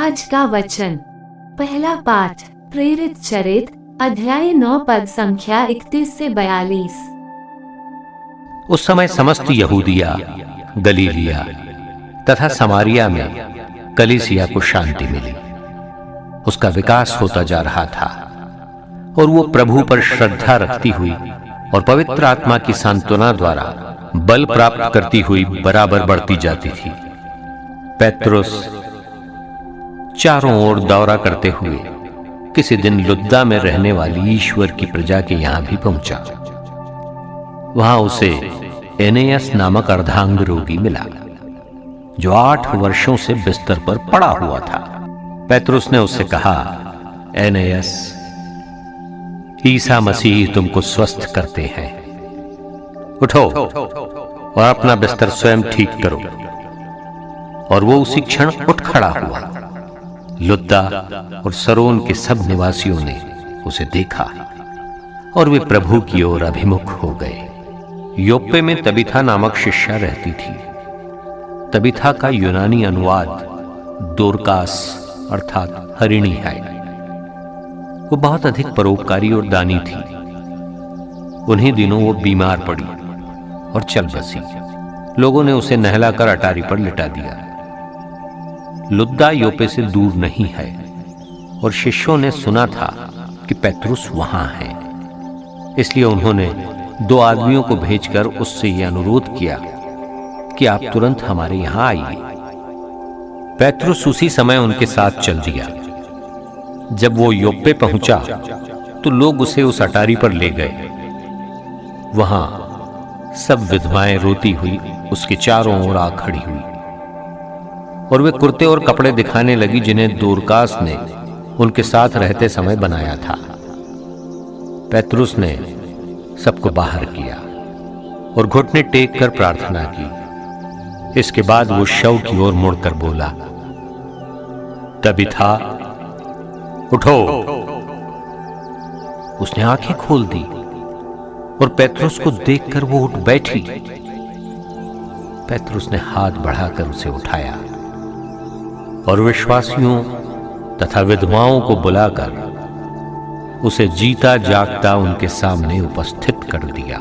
आज का वचन। पहला पाठ प्रेरित चरित अध्याय 9 पद संख्या 31 से 42। उस समय समस्त यहूदिया, गलीलिया तथा समारिया में कलीसिया को शांति मिली। उसका विकास होता जा रहा था और वो प्रभु पर श्रद्धा रखती हुई और पवित्र आत्मा की सांत्वना द्वारा बल प्राप्त करती हुई बराबर बढ़ती जाती थी। पेत्रुस चारों ओर दौरा करते हुए किसी दिन लुद्दा में रहने वाली ईश्वर की प्रजा के यहां भी पहुंचा। वहां उसे एनेयस नामक अर्धांग रोगी मिला, जो 8 वर्षों से बिस्तर पर पड़ा हुआ था। पेत्रुस ने उससे कहा, एनेयस, ईसा मसीह तुमको स्वस्थ करते हैं। उठो और अपना बिस्तर स्वयं ठीक करो। और वो उसी क्षण उठ खड़ा हुआ। लुद्दा और सरोन के सब निवासियों ने उसे देखा और वे प्रभु की ओर अभिमुख हो गए। योप्पे में तबीथा नामक शिष्या रहती थी। तबीथा का यूनानी अनुवाद दोरकास अर्थात हरिणी है। वो बहुत अधिक परोपकारी और दानी थी। उन्हीं दिनों वो बीमार पड़ी और चल बसी। लोगों ने उसे नहलाकर अटारी पर लिटा दिया। लुद्दा योप्पे से दूर नहीं है और शिष्यों ने सुना था कि पेत्रुस वहां है, इसलिए उन्होंने 2 आदमियों को भेजकर उससे यह अनुरोध किया कि आप तुरंत हमारे यहां आइए। पेत्रुस उसी समय उनके साथ चल दिया। जब वो योप्पे पहुंचा तो लोग उसे उस अटारी पर ले गए। वहां सब विधवाएं रोती हुई उसके चारों ओर आ खड़ी हुई और वे कुर्ते और कपड़े दिखाने लगी जिन्हें दोरकास ने उनके साथ रहते समय बनाया था। पेत्रुस ने सबको बाहर किया और घुटने टेक कर प्रार्थना की। इसके बाद वो शव की ओर मुड़कर बोला, तबीथा, उठो। उसने आंखें खोल दी और पेत्रुस को देखकर वो उठ बैठी। पेत्रुस ने हाथ बढ़ाकर उसे उठाया और विश्वासियों तथा विधवाओं को बुलाकर उसे जीता जागता उनके सामने उपस्थित कर दिया।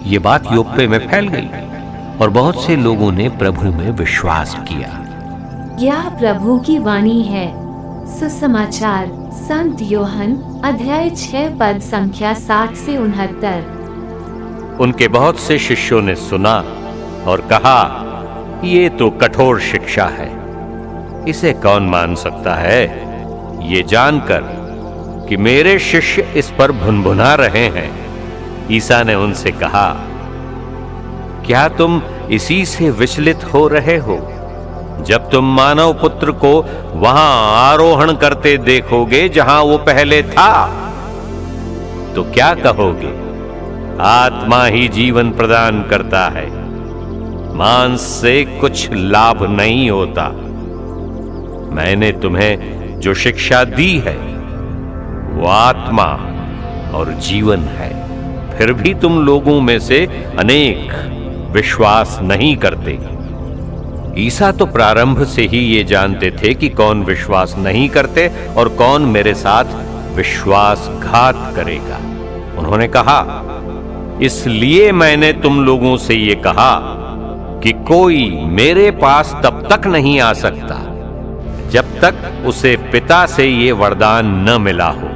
ये बात योप्पे में फैल गई और बहुत से लोगों ने प्रभु में विश्वास किया। यह प्रभु की वाणी है। सुसमाचार संत योहन अध्याय 6 पद संख्या 60 से 69। उनके बहुत से शिष्यों ने सुना और कहा, ये तो कठोर शिक्षा है, इसे कौन मान सकता है? ये जानकर कि मेरे शिष्य इस पर भुनभुना रहे हैं, ईसा ने उनसे कहा, क्या तुम इसी से विचलित हो रहे हो? जब तुम मानव पुत्र को वहां आरोहण करते देखोगे जहां वो पहले था, तो क्या कहोगे? आत्मा ही जीवन प्रदान करता है, मांस से कुछ लाभ नहीं होता। मैंने तुम्हें जो शिक्षा दी है वो आत्मा और जीवन है, फिर भी तुम लोगों में से अनेक विश्वास नहीं करते। ईसा तो प्रारंभ से ही ये जानते थे कि कौन विश्वास नहीं करते और कौन मेरे साथ विश्वासघात करेगा। उन्होंने कहा, इसलिए मैंने तुम लोगों से ये कहा कि कोई मेरे पास तब तक नहीं आ सकता जब तक उसे पिता से ये वरदान न मिला हो।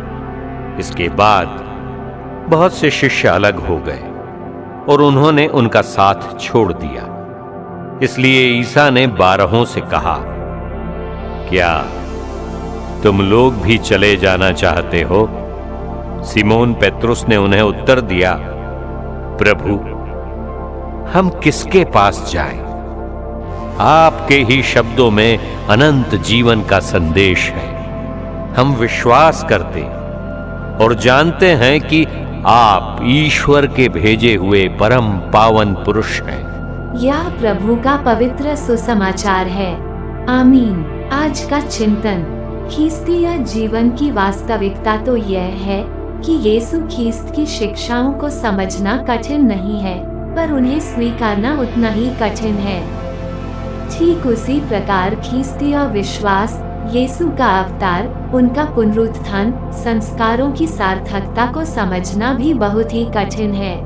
इसके बाद बहुत से शिष्य अलग हो गए और उन्होंने उनका साथ छोड़ दिया। इसलिए ईसा ने 12 से कहा, क्या तुम लोग भी चले जाना चाहते हो? सिमोन पेत्रुस ने उन्हें उत्तर दिया, प्रभु, हम किसके पास जाएं? आपके ही शब्दों में अनंत जीवन का संदेश है। हम विश्वास करते और जानते हैं कि आप ईश्वर के भेजे हुए परम पावन पुरुष हैं। यह प्रभु का पवित्र सुसमाचार है। आमीन। आज का चिंतन। ख्रीस्तीय जीवन की वास्तविकता तो यह है कि यीशु ख्रीस्त की शिक्षाओं को समझना कठिन नहीं है, पर उन्हें स्वीकारना उतना ही कठिन है। ठीक उसी प्रकार ख्रिस्तीय विश्वास, यीशु का अवतार, उनका पुनरुत्थान, संस्कारों की सार्थकता को समझना भी बहुत ही कठिन है,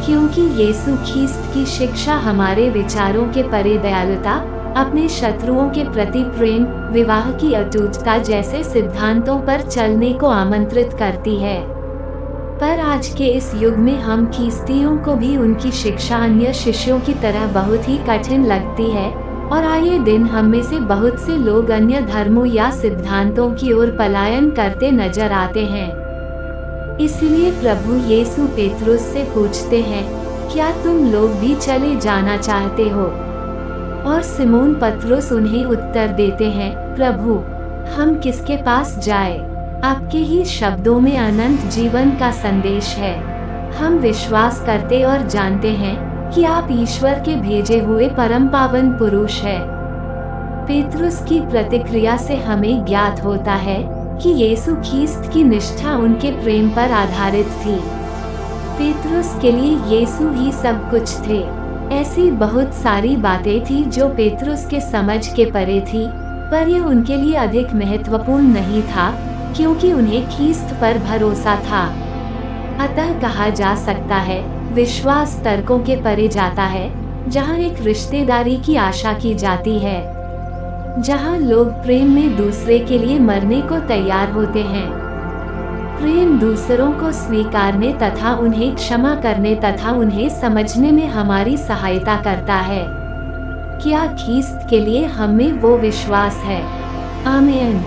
क्योंकि यीशु ख्रिस्त की शिक्षा हमारे विचारों के परे दयालुता, अपने शत्रुओं के प्रति प्रेम, विवाह की अटूटता जैसे सिद्धांतों पर चलने को आमंत्रित करती है। पर आज के इस युग में हम ख्रिस्तियों को भी उनकी शिक्षा अन्य शिष्यों की तरह बहुत ही कठिन लगती है, और आए दिन हम में से बहुत से लोग अन्य धर्मों या सिद्धांतों की ओर पलायन करते नजर आते हैं। इसलिए प्रभु यीशु पेतरुस से पूछते हैं, क्या तुम लोग भी चले जाना चाहते हो? और सिमोन पतरस उन्हें उत्तर देते हैं, प्रभु, हम किसके पास जाए? आपके ही शब्दों में अनंत जीवन का संदेश है। हम विश्वास करते और जानते हैं कि आप ईश्वर के भेजे हुए परम पावन पुरुष हैं। पेतरुस की प्रतिक्रिया से हमें ज्ञात होता है कि यीशु ख्रिस्त की निष्ठा उनके प्रेम पर आधारित थी। पेतरुस के लिए यीशु ही सब कुछ थे। ऐसी बहुत सारी बातें थी जो पेतरुस के समझ के परे थी, पर यह उनके लिए अधिक महत्वपूर्ण नहीं था, क्योंकि उन्हें ख्रिस्त पर भरोसा था। अतः कहा जा सकता है, विश्वास तर्कों के परे जाता है, जहाँ एक रिश्तेदारी की आशा की जाती है, जहाँ लोग प्रेम में दूसरे के लिए मरने को तैयार होते हैं। प्रेम दूसरों को स्वीकारने तथा उन्हें क्षमा करने तथा उन्हें समझने में हमारी सहायता करता है। क्या ख्रिस्त के लिए हमें वो विश्वास है? आमीन।